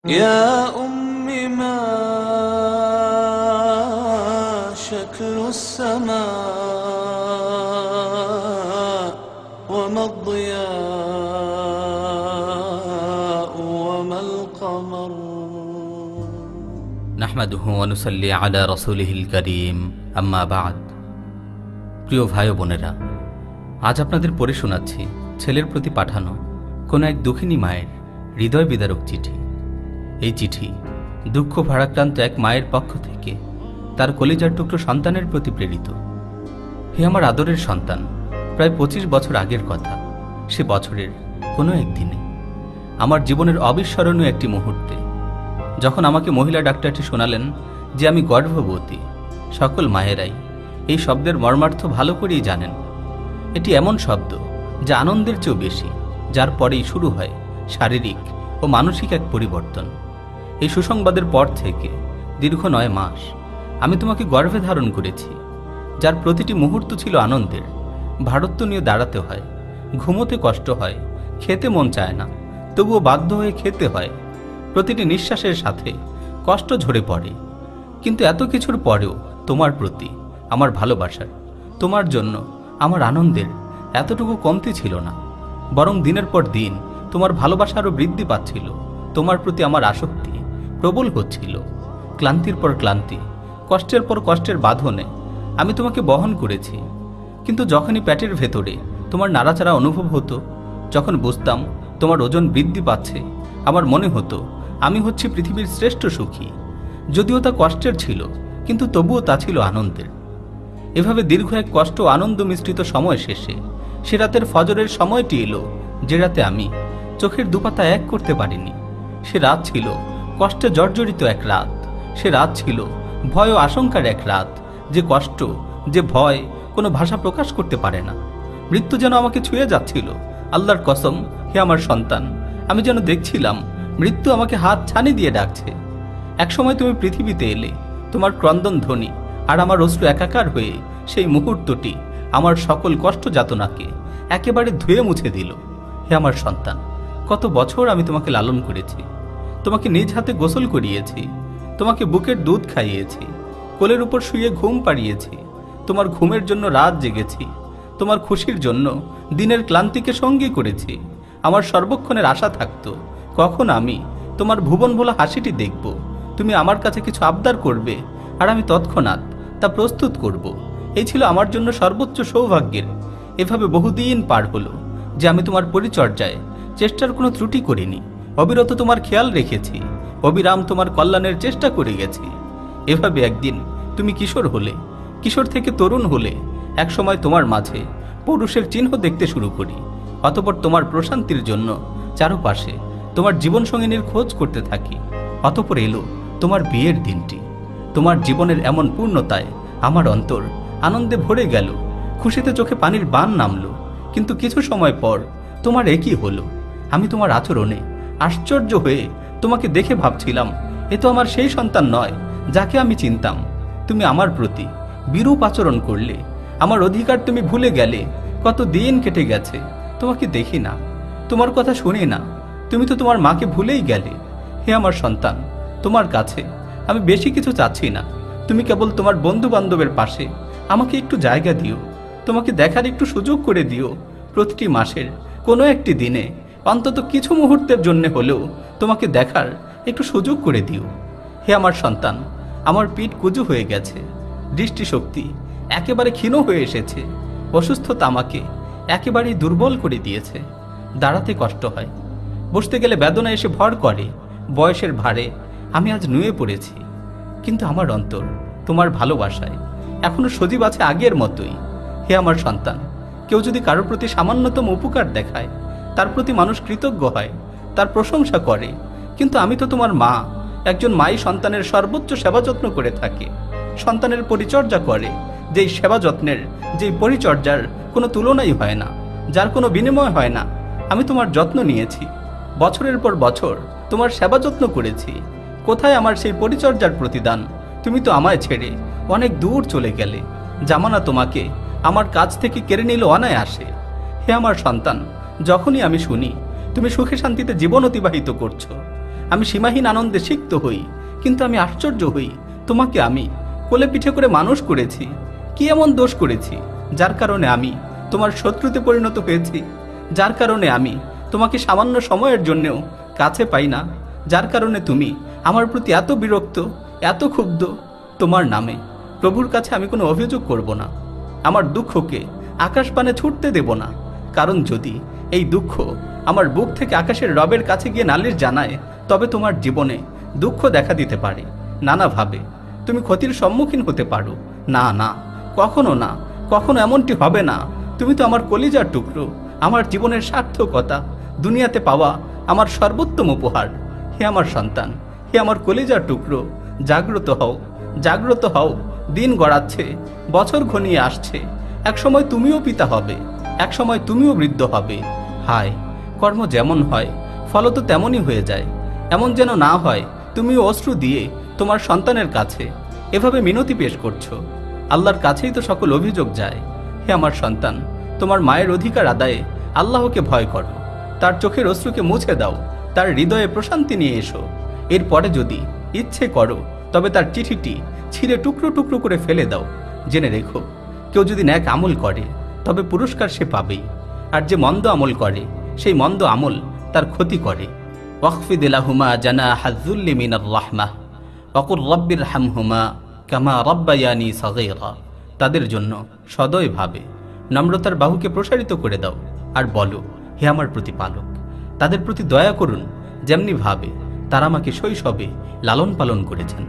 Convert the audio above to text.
يا أم ما شكل السماء وما الضياء وما القمر নাহমাদুহু ওয়া নুসাল্লি আলা রাসূলিহিল কারীম আম্মা বা'দ। প্রিয় ভাই ও বোনেরা, আজ আপনাদের পড়ে শোনাচ্ছি ছেলের প্রতি পাঠানো কোনো এক দুঃখিনী মায়ের হৃদয় বিদারক চিঠি। এই চিঠি দুঃখ ভারাক্রান্ত এক মায়ের পক্ষ থেকে তার কলিজার টুকরো সন্তানের প্রতি প্রেরিত। হে আমার আদরের সন্তান, প্রায় 25 বছর আগের কথা। সে বছরের কোনো একদিনে, আমার জীবনের অবিস্মরণীয় একটি মুহূর্তে, যখন আমাকে মহিলা ডাক্তারটি শোনালেন যে আমি গর্ভবতী। সকল মায়েরাই এই শব্দের মর্মার্থ ভালো করেই জানেন। এটি এমন শব্দ যা আনন্দের চেয়েও বেশি, যার পরেই শুরু হয় শারীরিক ও মানসিক এক পরিবর্তন। এই সুসংবাদের পর থেকে দীর্ঘ 9 মাস আমি তোমাকে গর্ভে ধারণ করেছি, যার প্রতিটি মুহূর্ত ছিল আনন্দের। ভারত্ব নিয়ে দাঁড়াতে হয়, ঘুমোতে কষ্ট হয়, খেতে মন চায় না, তবুও বাধ্য হয়ে খেতে হয়। প্রতিটি নিঃশ্বাসের সাথে কষ্ট ঝরে পড়ে, কিন্তু এত কিছুর পরেও তোমার প্রতি আমার ভালোবাসার, তোমার জন্য আমার আনন্দের এতটুকু কমতি ছিল না, বরং দিনের পর দিন তোমার ভালোবাসা আরও বৃদ্ধি পাচ্ছিল। তোমার প্রতি আমার আসক্তি প্রবল হচ্ছিল। ক্লান্তির পর ক্লান্তি, কষ্টের পর কষ্টের বাঁধনে আমি তোমাকে বহন করেছি। কিন্তু যখনই পেটের ভেতরে তোমার নাড়াচাড়া অনুভব হতো, যখন বুঝতাম তোমার ওজন বৃদ্ধি পাচ্ছে, আমার মনে হতো আমি হচ্ছি পৃথিবীর শ্রেষ্ঠ সুখী। যদিও তা কষ্টের ছিল, কিন্তু তবুও তা ছিল আনন্দের। এভাবে দীর্ঘ এক কষ্ট আনন্দ মিশ্রিত সময় শেষে সে রাতের ফজরের সময়টি এলো, যে রাতে আমি চোখের দুপাতা এক করতে পারিনি। সে রাত ছিল কষ্টে জর্জরিত এক রাত। সে রাত ছিল ভয় ও আশঙ্কার এক রাত। যে কষ্ট, যে ভয় কোনো ভাষা প্রকাশ করতে পারে না। মৃত্যু যেন আমাকে ছুঁয়ে যাচ্ছিল। আল্লাহর কসম, হে আমার সন্তান, আমি যেন দেখছিলাম মৃত্যু আমাকে হাত ছানি দিয়ে ডাকছে। একসময় তুমি পৃথিবীতে এলে, তোমার ক্রন্দন ধ্বনি আর আমার অশ্রু একাকার হয়ে সেই মুহূর্তটি আমার সকল কষ্ট যাতনাকে একেবারে ধুয়ে মুছে দিল। হে আমার সন্তান, কত বছর আমি তোমাকে লালন করেছি, তোমাকে নিজ হাতে গোসল করিয়েছি, তোমাকে বুকের দুধ খাইয়েছি, কোলের উপর শুয়ে ঘুম পাড়িয়েছি, তোমার ঘুমের জন্য রাত জেগেছি, তোমার খুশির জন্য দিনের ক্লান্তিকে সঙ্গী করেছি। আমার সর্বক্ষণের আশা থাকতো কখন আমি তোমার ভুবন ভোলা হাসিটি দেখব, তুমি আমার কাছে কিছু আবদার করবে আর আমি তৎক্ষণাৎ তা প্রস্তুত করব। এই ছিল আমার জন্য সর্বোচ্চ সৌভাগ্যের। এভাবে বহুদিন পার হলো যে আমি তোমার পরিচর্যায় চেষ্টার কোনো ত্রুটি করিনি। অবিরত তোমার খেয়াল রেখেছি, অবিরাম তোমার কল্যাণের চেষ্টা করে গেছি। এভাবে একদিন তুমি কিশোর হলে, কিশোর থেকে তরুণ হলে। একসময় তোমার মাঝে পৌরুষের চিহ্ন দেখতে শুরু করি। অতঃপর তোমার প্রশান্তির জন্য চারপাশে তোমার জীবনসঙ্গিনীর খোঁজ করতে থাকি। অতঃপর এলো তোমার বিয়ের দিনটি। তোমার জীবনের এমন পূর্ণতায় আমার অন্তর আনন্দে ভরে গেল। খুশিতে চোখে পানির বান নামলো। কিন্তু কিছু সময় পর তোমার একই হলো। আমি তোমার আচরণে আশ্চর্য হয়ে তোমাকে দেখে ভাবছিলাম, এ তো আমার সেই সন্তান নয় যাকে আমি চিনতাম। তুমি আমার প্রতি বিরূপ আচরণ করলে, আমার অধিকার তুমি ভুলে গেলে। কত দিন কেটে গেছে, তোমাকে দেখি না, তোমার কথা শুনি না। তুমি তো তোমার মাকে ভুলেই গেলে। হে আমার সন্তান, তোমার কাছে আমি বেশি কিছু চাচ্ছি না। তুমি কেবল তোমার বন্ধু বান্ধবের পাশে আমাকে একটু জায়গা দিও, তোমাকে দেখার একটু সুযোগ করে দিও। প্রতিটি মাসের কোনো একটি দিনে অন্তত কিছু মুহূর্তের জন্য হলেও তোমাকে দেখার একটু সুযোগ করে দিও। হে আমার সন্তান, আমার পিঠ কুঁজু হয়ে গেছে, দৃষ্টিশক্তি একেবারে ক্ষীণ হয়ে এসেছে, অসুস্থতা আমাকে একেবারেই দুর্বল করে দিয়েছে। দাঁড়াতে কষ্ট হয়, বসতে গেলে বেদনা এসে ভর করে। বয়সের ভারে আমি আজ নুয়ে পড়েছি, কিন্তু আমার অন্তর তোমার ভালোবাসায় এখনো সজীব আছে আগের মতোই। হে আমার সন্তান, কেউ যদি কারোর প্রতি সামান্যতম উপকার দেখায়, তার প্রতি মানুষ কৃতজ্ঞ হয়, তার প্রশংসা করে। কিন্তু আমি তো তোমার মা। একজন মাই সন্তানের সর্বোচ্চ সেবা যত্ন করে থাকে, সন্তানের পরিচর্যা করে, যেই সেবা যত্নের, যেই পরিচর্যার কোনো তুলনাই হয় না, যার কোনো বিনিময় হয় না। আমি তোমার যত্ন নিয়েছি, বছরের পর বছর তোমার সেবা যত্ন করেছি। কোথায় আমার সেই পরিচর্যার প্রতিদান? তুমি তো আমায় ছেড়ে অনেক দূর চলে গেলে। জামানা তোমাকে আমার কাছ থেকে কেড়ে নিল অনায়াসে। হে আমার সন্তান, যখনই আমি শুনি তুমি সুখে শান্তিতে জীবন অতিবাহিত করছো, আমি সীমাহীন আনন্দে সিক্ত হই, কিন্তু আমি আশ্চর্য হই তোমাকে আমি কোলে পিঠে করে মানুষ করেছি। কি এমন দোষ করেছি যার কারণে আমি তোমার শত্রুতে পরিণত হয়েছি? যার কারণে আমি তোমাকে সামান্য সময়ের জন্যেও কাছে পাই না? যার কারণে তুমি আমার প্রতি এত বিরক্ত, এত ক্ষুব্ধ? তোমার নামে প্রভুর কাছে আমি কোনো অভিযোগ করব না। আমার দুঃখকে আকাশপানে ছুটতে দেব না, কারণ যদি এই দুঃখ আমার বুক থেকে আকাশের রবের কাছে গিয়ে নালিশ জানায়, তবে তোমার জীবনে দুঃখ দেখা দিতে পারে নানাভাবে। তুমি ক্ষতির সম্মুখীন হতে পারো। না না, কখনো না, কখনো এমনটি হবে না। তুমি তো আমার কলিজার টুকরো, আমার জীবনের সার্থকতা, দুনিয়াতে পাওয়া আমার সর্বোত্তম উপহার। হে আমার সন্তান, হে আমার কলিজার টুকরো, জাগ্রত হও, জাগ্রত হও। দিন গড়াচ্ছে, বছর ঘনিয়ে আসছে। একসময় তুমিও পিতা হবে, একসময় তুমিও বৃদ্ধ হবে। হায়, কর্ম যেমন হয় ফল তো তেমনই হয়ে যায়। এমন যেন না হয় তুমিও অশ্রু দিয়ে তোমার সন্তানের কাছে এভাবে মিনতি পেশ করছো। আল্লাহর কাছেই তো সকল অভিযোগ যায়। হে আমার সন্তান, তোমার মায়ের অধিকার আদায়ে আল্লাহকে ভয় করো। তার চোখের অশ্রুকে মুছে দাও, তার হৃদয়ে প্রশান্তি নিয়ে এসো। এরপরে যদি ইচ্ছে করো তবে তার চিঠিটি ছিঁড়ে টুকরো টুকরো করে ফেলে দাও। জেনে রেখো, কেউ যদি ন্যাক আমল করে তবে পুরস্কার সে পাবেই, আর যে মন্দ আমল করে সেই মন্দ আমল তার ক্ষতি করে। ওয়াকফিদ লাহুমা জানাহা যুল্লি মিনার রাহমাহ ওয়াকুর রব্বির হামহুমা কামা রাব্বায়ানি সাগীরা। তাদের জন্য সদয় ভাবে নম্রতার বাহুকে প্রসারিত করে দাও, আর বলো, হে আমার প্রতিপালক, তাদের প্রতি দয়া করুন যেমনি ভাবে তারা আমাকে শৈশবে লালন পালন করেছেন।